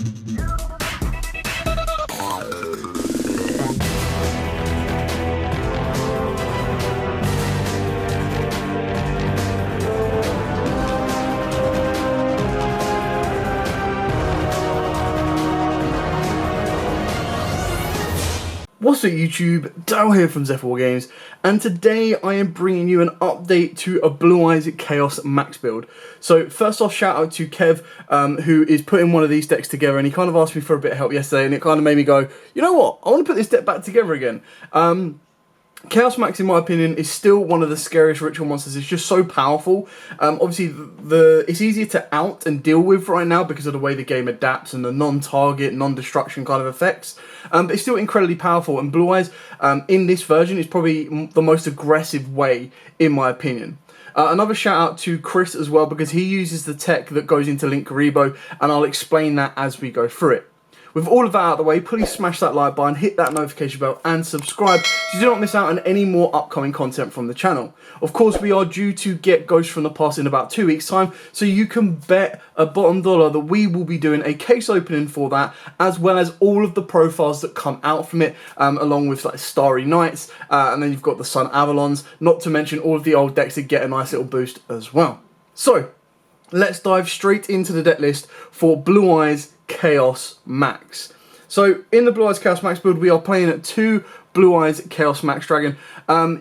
What's up YouTube, Dal here from Zephyr Games, and today I am bringing you an update to a Blue Eyes Chaos Max build. So first off, shout out to Kev, who is putting one of these decks together, and he kind of asked me for a bit of help yesterday, and it kind of made me go, you know what, I want to put this deck back together again. Chaos Max, in my opinion, is still one of the scariest ritual monsters. It's just so powerful. Obviously, it's easier to out and deal with right now because of the way the game adapts and the non-target, non-destruction kind of effects. But it's still incredibly powerful, and Blue Eyes, in this version, is probably the most aggressive way, in my opinion. Another shout out to Chris as well, because he uses the tech that goes into Link Karibo, and I'll explain that as we go through it. With all of that out of the way, please smash that like button, hit that notification bell, and subscribe so you do not miss out on any more upcoming content from the channel. Of course, we are due to get Ghosts from the Past in about 2 weeks' time, so you can bet a bottom dollar that we will be doing a case opening for that, as well as all of the profiles that come out from it, along with like Starry Nights, and then you've got the Sun Avalons, not to mention all of the old decks that get a nice little boost as well. So, let's dive straight into the deck list for Blue Eyes Chaos Max. So in the Blue Eyes Chaos Max build, we are playing at 2 Blue Eyes Chaos Max Dragon.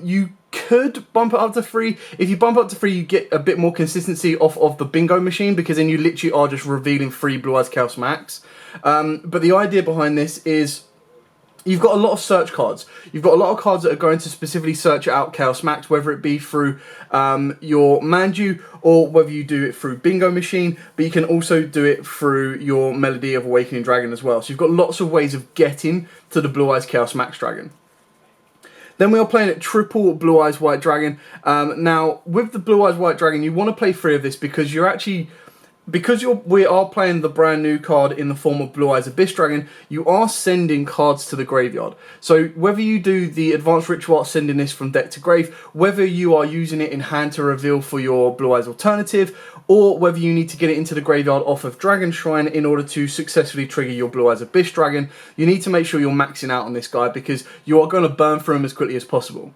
You could bump it up to 3. If you bump up to 3, you get a bit more consistency off of the bingo machine, because then you literally are just revealing 3 Blue Eyes Chaos Max. But the idea behind this is you've got a lot of search cards. You've got a lot of cards that are going to specifically search out Chaos Max, whether it be through your Manju or whether you do it through Bingo Machine, but you can also do it through your Melody of Awakening Dragon as well. So you've got lots of ways of getting to the Blue Eyes Chaos Max Dragon. Then we are playing at triple Blue Eyes White Dragon. Now, with the Blue Eyes White Dragon, you want to play 3 of this because you're actually... we are playing the brand new card in the form of Blue Eyes Abyss Dragon, you are sending cards to the graveyard. So whether you do the Advanced Ritual Art sending this from deck to grave, whether you are using it in hand to reveal for your Blue Eyes alternative, or whether you need to get it into the graveyard off of Dragon Shrine in order to successfully trigger your Blue Eyes Abyss Dragon, you need to make sure you're maxing out on this guy because you are going to burn through him as quickly as possible.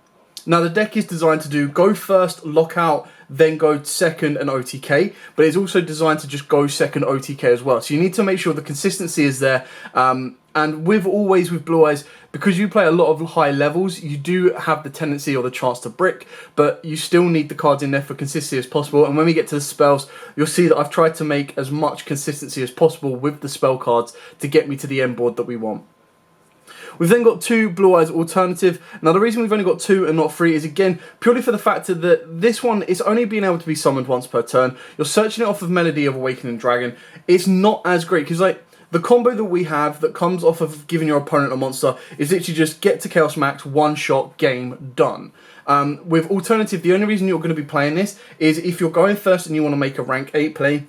Now the deck is designed to do go first, lock out, then go second and OTK, but it's also designed to just go second OTK as well. So you need to make sure the consistency is there, and with Blue Eyes, because you play a lot of high levels, you do have the tendency or the chance to brick, but you still need the cards in there for consistency as possible. And when we get to the spells, you'll see that I've tried to make as much consistency as possible with the spell cards to get me to the end board that we want. We've then got 2 Blue Eyes Alternative. Now the reason we've only got 2 and not 3 is again purely for the fact that this one is only being able to be summoned once per turn. You're searching it off of Melody of Awakening Dragon. It's not as great because like the combo that we have that comes off of giving your opponent a monster is literally just get to Chaos Max, one shot, game, done. With Alternative, the only reason you're going to be playing this is if you're going first and you want to make a rank 8 play,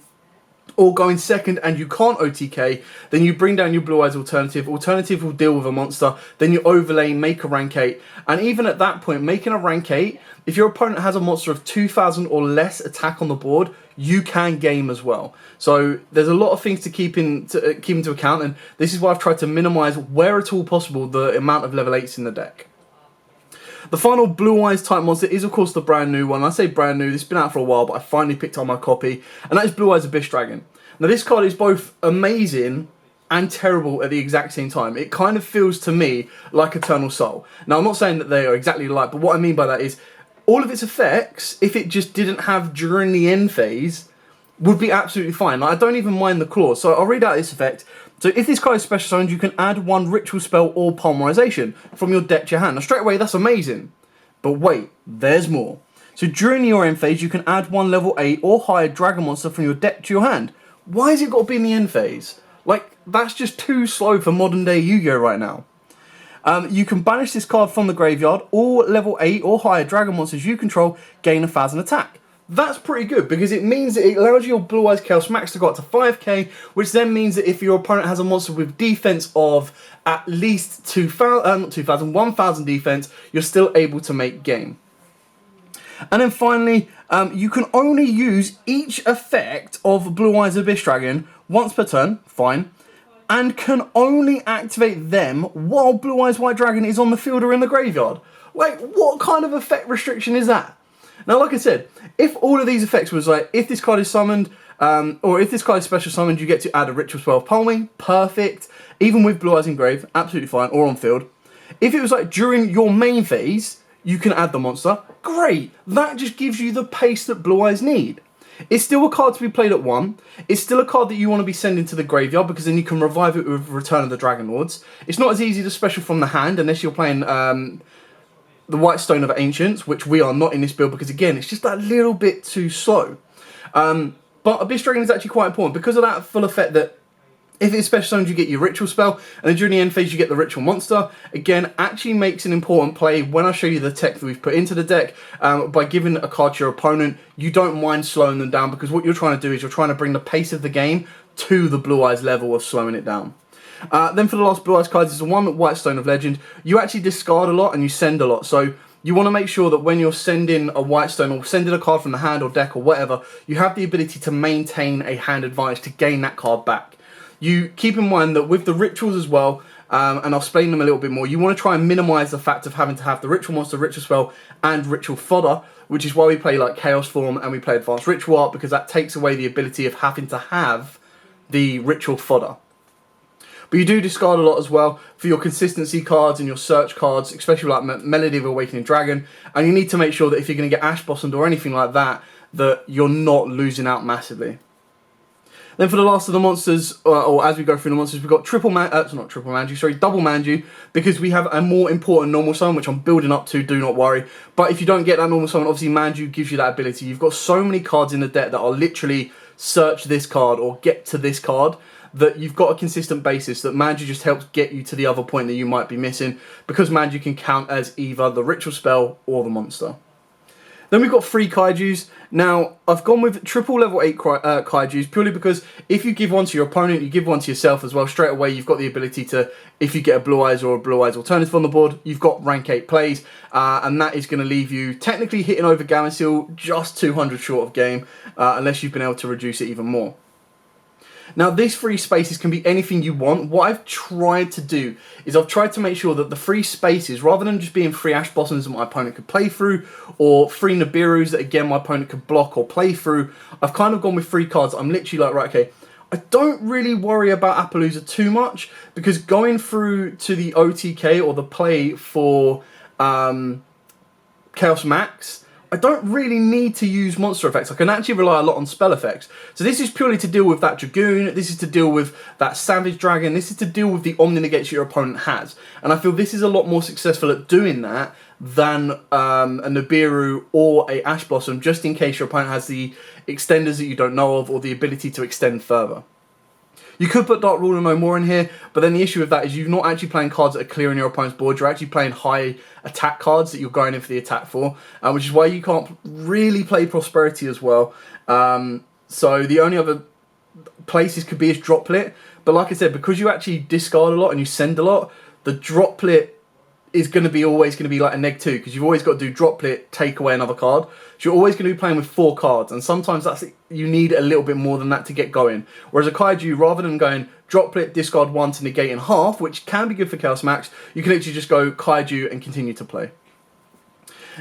or going second and you can't OTK, then you bring down your Blue Eyes Alternative. Alternative will deal with a monster, then you overlay, make a rank 8. And even at that point, making a rank 8, if your opponent has a monster of 2,000 or less attack on the board, you can game as well. So there's a lot of things to keep into account, and this is why I've tried to minimize where at all possible the amount of level 8s in the deck. The final Blue Eyes type monster is of course the brand new one. I say brand new, this has been out for a while, but I finally picked up my copy, and that is Blue Eyes Abyss Dragon. Now this card is both amazing and terrible at the exact same time. It kind of feels to me like Eternal Soul. Now I'm not saying that they are exactly alike, but what I mean by that is all of its effects, if it just didn't have during the end phase, would be absolutely fine. Like, I don't even mind the claws. So I'll read out this effect. So if this card is special summoned, you can add 1 ritual spell or polymerization from your deck to your hand. Now straight away, that's amazing. But wait, there's more. So during your end phase, you can add 1 level 8 or higher dragon monster from your deck to your hand. Why has it got to be in the end phase? Like, that's just too slow for modern day Yu-Gi-Oh right now. You can banish this card from the graveyard. All level 8 or higher dragon monsters you control gain 1,000 attack. That's pretty good because it means that it allows your Blue Eyes Chaos Max to go up to 5k, which then means that if your opponent has a monster with defense of at least 1,000 defense, you're still able to make game. And then finally, you can only use each effect of Blue Eyes Abyss Dragon once per turn, fine. and can only activate them while Blue Eyes White Dragon is on the field or in the graveyard. Like, what kind of effect restriction is that? Now, like I said, if all of these effects was like, if this card is summoned, or if this card is special summoned, you get to add a Ritual Spell of Palming, perfect. Even with Blue Eyes Engraved, absolutely fine, or on field. If it was like during your main phase, you can add the monster, great. That just gives you the pace that Blue Eyes need. It's still a card to be played at 1. It's still a card that you want to be sending to the graveyard because then you can revive it with Return of the Dragon Lords. It's not as easy to special from the hand unless you're playing the White Stone of Ancients, which we are not in this build because, again, it's just that little bit too slow. But Abyss Dragon is actually quite important because of that full effect that if it's special summoned, you get your Ritual Spell, and then during the end phase, you get the Ritual Monster. Again, actually makes an important play when I show you the tech that we've put into the deck. By giving a card to your opponent, you don't mind slowing them down because what you're trying to do is you're trying to bring the pace of the game to the Blue Eyes level of slowing it down. Then for the last Blue Eyes cards is the one White Stone of Legend. You actually discard a lot and you send a lot. So you want to make sure that when you're sending a White Stone or sending a card from the hand or deck or whatever, you have the ability to maintain a hand advantage to gain that card back. You keep in mind that with the rituals as well, and I'll explain them a little bit more, you want to try and minimise the fact of having to have the Ritual Monster, Ritual Spell, and Ritual Fodder, which is why we play like Chaos Form and we play Advanced Ritual Art, because that takes away the ability of having to have the Ritual Fodder. But you do discard a lot as well for your consistency cards and your search cards, especially like Melody of Awakening Dragon, and you need to make sure that if you're going to get Ash Blossomed or anything like that, that you're not losing out massively. Then for the last of the monsters, or as we go through the monsters, we've got double Manju, because we have a more important normal summon, which I'm building up to, do not worry. But if you don't get that normal summon, obviously Manju gives you that ability. You've got so many cards in the deck that are literally search this card or get to this card, that you've got a consistent basis, that Manju just helps get you to the other point that you might be missing, because Manju can count as either the Ritual Spell or the monster. Then we've got 3 Kaijus. Now, I've gone with triple level 8 Kaijus purely because if you give one to your opponent, you give one to yourself as well. Straight away, you've got the ability to, if you get a Blue Eyes or a Blue Eyes alternative on the board, you've got rank 8 plays, and that is going to leave you technically hitting over Gameciel just 200 short of game, unless you've been able to reduce it even more. Now, these free spaces can be anything you want. What I've tried to do is I've tried to make sure that the free spaces, rather than just being free Ash Blossoms that my opponent could play through, or free Nibirus that, again, my opponent could block or play through, I've kind of gone with 3 cards. I'm literally like, right, okay, I don't really worry about Appaloosa too much, because going through to the OTK or the play for Chaos Max, I don't really need to use monster effects. I can actually rely a lot on spell effects. So this is purely to deal with that Dragoon, this is to deal with that Savage Dragon, this is to deal with the Omni Negates your opponent has. And I feel this is a lot more successful at doing that than a Nibiru or a Ash Blossom, just in case your opponent has the extenders that you don't know of or the ability to extend further. You could put Dark Ruler No More in here, but then the issue with that is you're not actually playing cards that are clearing your opponent's board, you're actually playing high attack cards that you're going in for the attack for, which is why you can't really play Prosperity as well. So the only other places could be is Droplet, but like I said, because you actually discard a lot and you send a lot, the Droplet is always going to be like a neg 2, because you've always got to do Droplet, take away another card. So you're always going to be playing with 4 cards, and sometimes you need a little bit more than that to get going. Whereas a Kaiju, rather than going Droplet, discard 1 to negate in half, which can be good for Chaos Max, you can actually just go Kaiju and continue to play.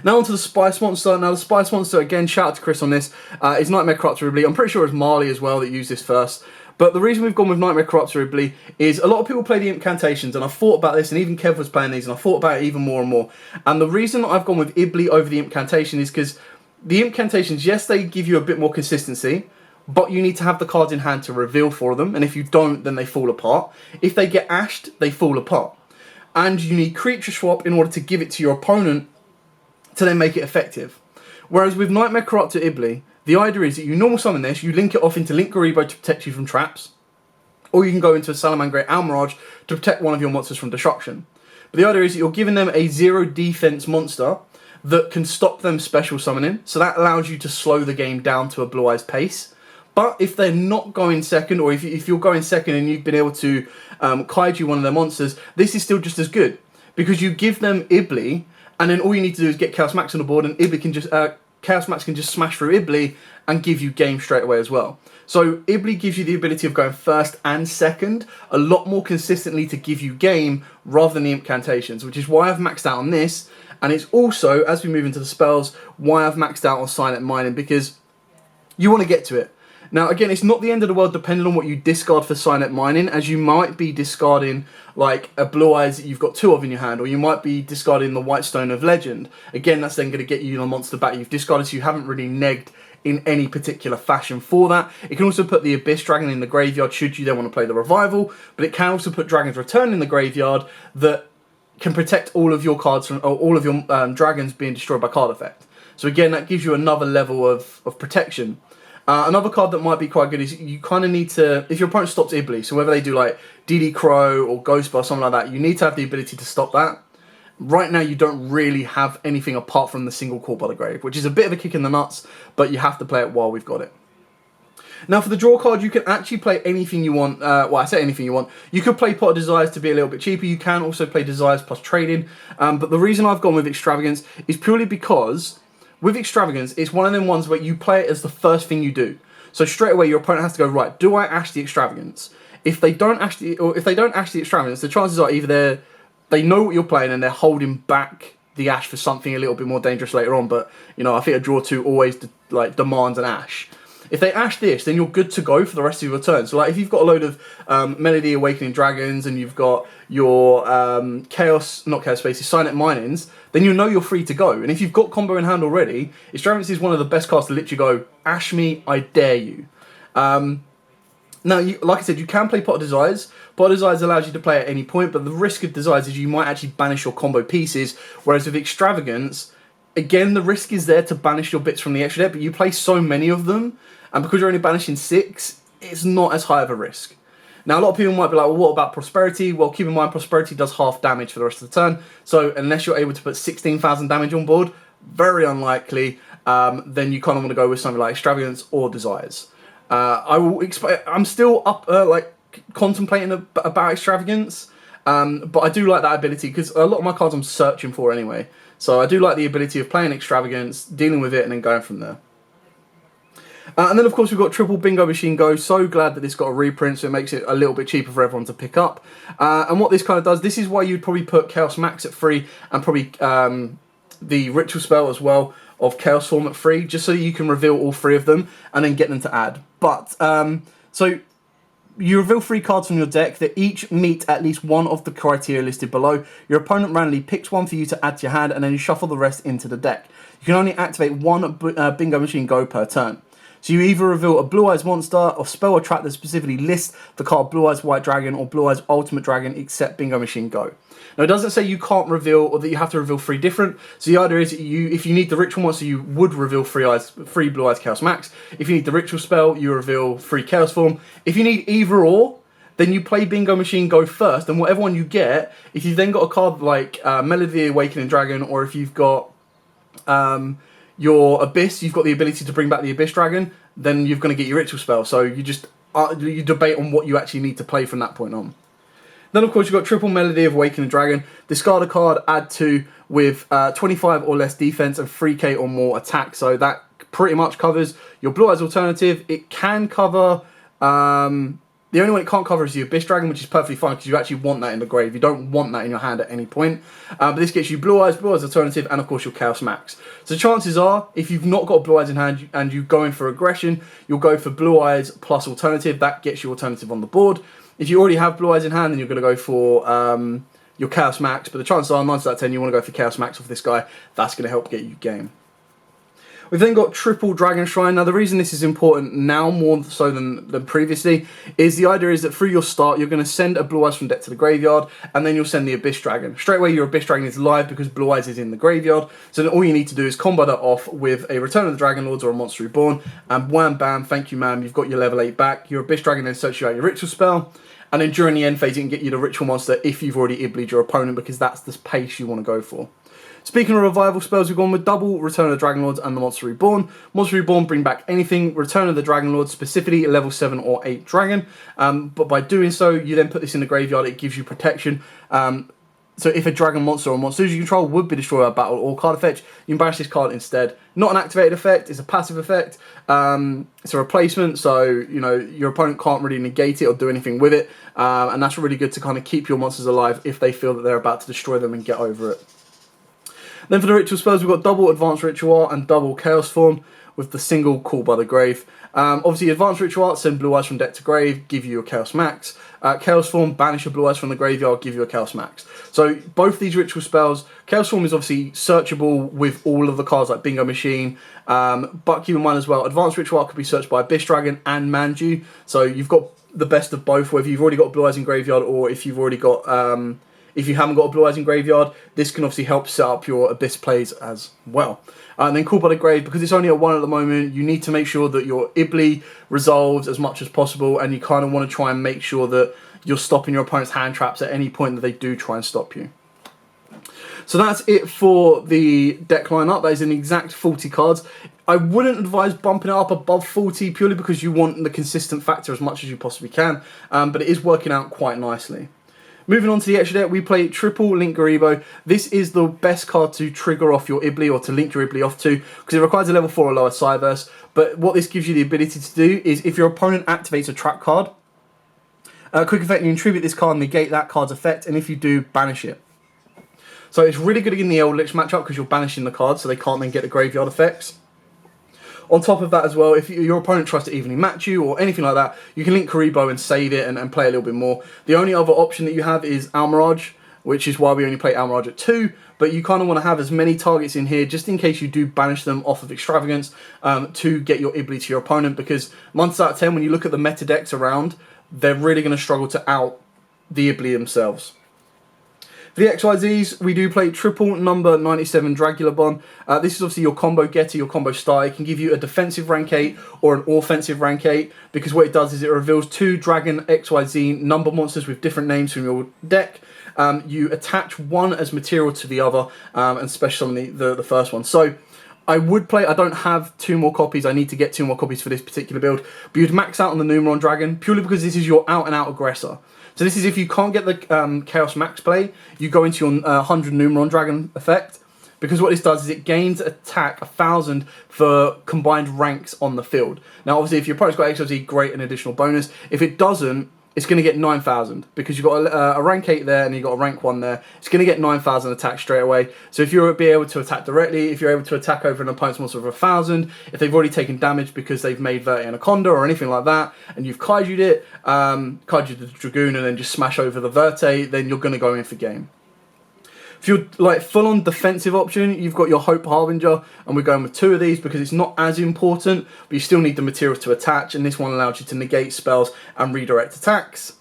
Now onto the Spice Monster. Now the Spice Monster, again, shout out to Chris on this, is Nightmare Corruptor Ridley. I'm pretty sure it's Marley as well that used this first. But the reason we've gone with Nightmare Corruptor Ridley is a lot of people play the Incantations, and I've thought about this, and even Kev was playing these, and I thought about it even more and more. And the reason I've gone with Ibli over the Incantation is because the Incantations, yes, they give you a bit more consistency, but you need to have the cards in hand to reveal for them, and if you don't, then they fall apart. If they get ashed, they fall apart. And you need Creature Swap in order to give it to your opponent to then make it effective. Whereas with Nightmare Corruptor Ibli, the idea is that you normal summon this, you link it off into Link Garibo to protect you from traps, or you can go into a Salamangreat Almirage to protect one of your monsters from destruction. But the idea is that you're giving them a 0 defense monster that can stop them special summoning, so that allows you to slow the game down to a Blue Eyes pace. But if they're not going second, or if you're going second and you've been able to Kaiju one of their monsters, this is still just as good, because you give them Ibli, and then all you need to do is get Chaos Max on the board, and Ibli can just Chaos Max can just smash through Ibli and give you game straight away as well. So Ibli gives you the ability of going first and second a lot more consistently to give you game rather than the incantations, which is why I've maxed out on this. And it's also, as we move into the spells, why I've maxed out on Silent Mining, because you want to get to it. Now, again, it's not the end of the world depending on what you discard for Silent Mining, as you might be discarding like a Blue Eyes that you've got 2 of in your hand, or you might be discarding the White Stone of Legend. Again, that's then going to get you the monster back you've discarded, so you haven't really negged in any particular fashion for that. It can also put the Abyss Dragon in the graveyard should you then want to play the Revival, but it can also put Dragon's Return in the graveyard that can protect all of your cards from, or all of your dragons being destroyed by card effect. So again, that gives you another level of protection. Another card that might be quite good is you kind of need to, if your opponent stops Ibli, so whether they do like DD Crow or Ghost Bar or something like that, you need to have the ability to stop that. Right now, you don't really have anything apart from the single Caught by the Grave, which is a bit of a kick in the nuts, but you have to play it while we've got it. Now, for the draw card, you can actually play anything you want. Well, I say anything you want. You could play Pot of Desires to be a little bit cheaper. You can also play Desires plus Trading. But the reason I've gone with Extravagance is purely because with Extravagance, it's one of them ones where you play it as the first thing you do. So straight away, your opponent has to go, right, do I ash the Extravagance? If they don't ash the Extravagance, the chances are either they know what you're playing and they're holding back the ash for something a little bit more dangerous later on. But, you know, I think a draw 2 always demands an ash. If they ash this, then you're good to go for the rest of your turn. So, like, if you've got a load of Melody Awakening Dragons and you've got your Silent Minings, then you know you're free to go. And if you've got combo in hand already, Extravagance is one of the best cards to literally go, ash me, I dare you. Now, like I said, you can play Pot of Desires. Pot of Desires allows you to play at any point, but the risk of Desires is you might actually banish your combo pieces, whereas with Extravagance, again, the risk is there to banish your bits from the extra deck, but you play so many of them, and because you're only banishing 6, it's not as high of a risk. Now, a lot of people might be like, well, what about Prosperity? Well, keep in mind, Prosperity does half damage for the rest of the turn, so unless you're able to put 16,000 damage on board, very unlikely, then you kind of want to go with something like Extravagance or Desires. I'm still up, contemplating about Extravagance, but I do like that ability, because a lot of my cards I'm searching for anyway. So I do like the ability of playing Extravagance, dealing with it, and then going from there. And then, of course, we've got Triple Bingo Machine Go. So glad that this got a reprint, so it makes it a little bit cheaper for everyone to pick up. And what this kind of does, this is why you'd probably put Chaos Max at free, and probably the Ritual Spell as well of Chaos Form at free, just so you can reveal all 3 of them, and then get them to add. But, so you reveal 3 cards from your deck that each meet at least one of the criteria listed below. Your opponent randomly picks one for you to add to your hand, and then you shuffle the rest into the deck. You can only activate 1 Bingo Machine Go per turn. So you either reveal a Blue Eyes monster or spell or trap that specifically lists the card Blue Eyes White Dragon or Blue Eyes Ultimate Dragon except Bingo Machine Go. Now, it doesn't say you can't reveal or that you have to reveal 3 different. So the idea is if you need the Ritual monster, you would reveal 3 Blue Eyes Chaos Max. If you need the Ritual spell, you reveal 3 Chaos Form. If you need either or, then you play Bingo Machine Go first, and whatever one you get, if you've then got a card like Melody Awakening Dragon, or if you've got your Abyss, you've got the ability to bring back the Abyss Dragon, then you're going to get your Ritual spell. So you just you debate on what you actually need to play from that point on. Then, of course, you've got Triple Melody of Awakening Dragon. Discard a card, add 2 with 25 or less defense and 3k or more attack. So that pretty much covers your Blue Eyes alternative. It can cover... the only one it can't cover is the Abyss Dragon, which is perfectly fine because you actually want that in the grave. You don't want that in your hand at any point. But this gets you Blue Eyes alternative, and of course your Chaos Max. So chances are, if you've not got Blue Eyes in hand and you go in for aggression, you'll go for Blue Eyes plus alternative. That gets you alternative on the board. If you already have Blue Eyes in hand, then you're going to go for your Chaos Max. But the chances are 9 out of 10 you want to go for Chaos Max off this guy. That's going to help get you game. We've then got Triple Dragon Shrine. Now, the reason this is important now, more so than previously, is the idea is that through your start, you're going to send a Blue Eyes from deck to the graveyard, and then you'll send the Abyss Dragon. Straight away, your Abyss Dragon is live because Blue Eyes is in the graveyard, so then all you need to do is combo that off with a Return of the Dragon Lords or a Monster Reborn, and wham bam, thank you ma'am, you've got your level 8 back. Your Abyss Dragon then searches you out your Ritual spell, and then during the end phase, it can get you the Ritual monster if you've already Iblied your opponent, because that's the pace you want to go for. Speaking of revival spells, we've gone with double Return of the Dragon Lords and the Monster Reborn. Monster Reborn bring back anything, Return of the Dragon Lords, specifically a level 7 or 8 dragon. But by doing so, you then put this in the graveyard, it gives you protection. So if a dragon monster or monsters you control would be destroyed by battle or card effect, you can banish this card instead. Not an activated effect, it's a passive effect. It's a replacement, so you know your opponent can't really negate it or do anything with it. And that's really good to kind of keep your monsters alive if they feel that they're about to destroy them and get over it. Then for the ritual spells, we've got double Advanced Ritual Art and double Chaos Form with the single Call by the Grave. Obviously, Advanced Ritual Art, send Blue Eyes from deck to grave, give you a Chaos Max. Chaos Form, banish a Blue Eyes from the graveyard, give you a Chaos Max. So both these ritual spells, Chaos Form is obviously searchable with all of the cards like Bingo Machine, but keep in mind as well, Advanced Ritual Art could be searched by Abyss Dragon and Manju, so you've got the best of both, whether you've already got Blue Eyes in graveyard or if you've already got... if you haven't got a Blue Eyes in graveyard, this can obviously help set up your Abyss plays as well. And then Call by the Grave, because it's only at 1 at the moment, you need to make sure that your Ibli resolves as much as possible, and you kind of want to try and make sure that you're stopping your opponent's hand traps at any point that they do try and stop you. So that's it for the deck lineup. That is an exact 40 cards. I wouldn't advise bumping it up above 40 purely because you want the consistent factor as much as you possibly can, but it is working out quite nicely. Moving on to the extra deck, we play triple Link Garibo. This is the best card to trigger off your Ibli or to link your Ibli off to because it requires a level 4 or lower Cyberse. But what this gives you the ability to do is if your opponent activates a trap card, quick effect, you contribute this card, negate that card's effect, and if you do, banish it. So it's really good in the Eldritch matchup because you're banishing the card so they can't then get the graveyard effects. On top of that as well, if your opponent tries to evenly match you or anything like that, you can link Karibo and save it and play a little bit more. The only other option that you have is Almirage, which is why we only play Almirage at 2, but you kind of want to have as many targets in here just in case you do banish them off of Extravagance to get your Ibli to your opponent, because 9 out of 10, when you look at the meta decks around, they're really going to struggle to out the Ibli themselves. For the XYZs, we do play triple number 97 Dragula Bond. This is obviously your combo getter, your combo star. It can give you a defensive rank 8 or an offensive rank 8, because what it does is it reveals 2 Dragon XYZ number monsters with different names from your deck. You attach one as material to the other and special summon the first one. So I would play, I don't have 2 more copies, I need to get 2 more copies for this particular build, but you'd max out on the Numeron Dragon purely because this is your out and out aggressor. So this is if you can't get the Chaos Max play, you go into your 100 Numeron Dragon effect, because what this does is it gains attack 1,000 for combined ranks on the field. Now obviously if your opponent's got XYZ, great, an additional bonus. If it doesn't, it's going to get 9,000 because you've got a rank 8 there and you've got a rank 1 there. It's going to get 9,000 attack straight away. So if you're able to attack directly, if you're able to attack over an opponent's monster of 1,000, if they've already taken damage because they've made Verti Anaconda or anything like that, and you've kaiju'd it, kaiju'd the Dragoon and then just smash over the Verti, then you're going to go in for game. If you're like full-on defensive option, you've got your Hope Harbinger, and we're going with 2 of these because it's not as important, but you still need the materials to attach, and this one allows you to negate spells and redirect attacks.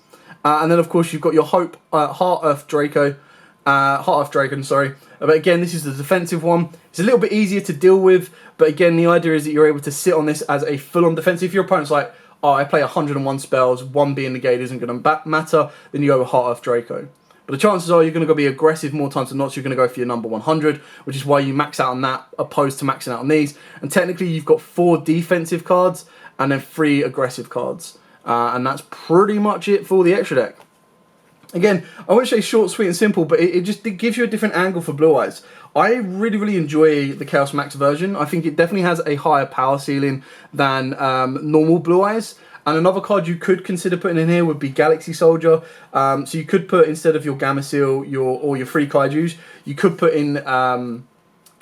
And then of course you've got your Hope Heart Earth Dragon, but again this is the defensive one. It's a little bit easier to deal with, but again the idea is that you're able to sit on this as a full-on defensive. If your opponent's like, oh, I play 101 spells, 1 being negated isn't going to matter, then you go with Heart Earth Draco. But the chances are you're going to go be aggressive more times than not, so you're going to go for your number 100, which is why you max out on that opposed to maxing out on these. And technically you've got 4 defensive cards and then 3 aggressive cards. And that's pretty much it for the extra deck. Again, I wouldn't say short, sweet and simple, but it gives you a different angle for Blue Eyes. I really, really enjoy the Chaos Max version. I think it definitely has a higher power ceiling than normal Blue Eyes. And another card you could consider putting in here would be Galaxy Soldier. So you could put, instead of your Gamma Seal or your 3 Kaijus, you could put in the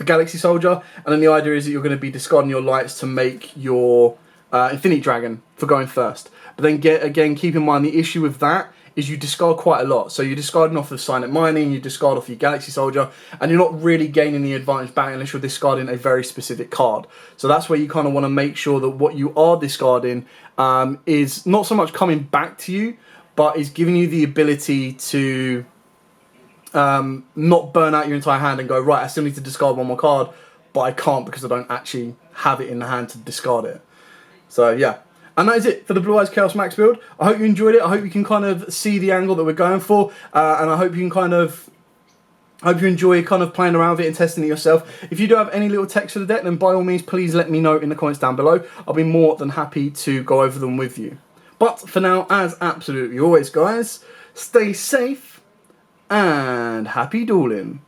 Galaxy Soldier. And then the idea is that you're going to be discarding your lights to make your Infinity Dragon for going first. But then again, keep in mind the issue with that is you discard quite a lot. So you're discarding off of Silent Mining, you discard off your Galaxy Soldier, and you're not really gaining the advantage back unless you're discarding a very specific card. So that's where you kind of want to make sure that what you are discarding is not so much coming back to you, but is giving you the ability to not burn out your entire hand and go, right, I still need to discard 1 more card, but I can't because I don't actually have it in the hand to discard it. So yeah. And that is it for the Blue Eyes Chaos Max build. I hope you enjoyed it. I hope you can kind of see the angle that we're going for. And I hope you can kind of... I hope you enjoy kind of playing around with it and testing it yourself. If you do have any little text for the deck, then by all means, please let me know in the comments down below. I'll be more than happy to go over them with you. But for now, as absolutely always, guys, stay safe and happy dueling.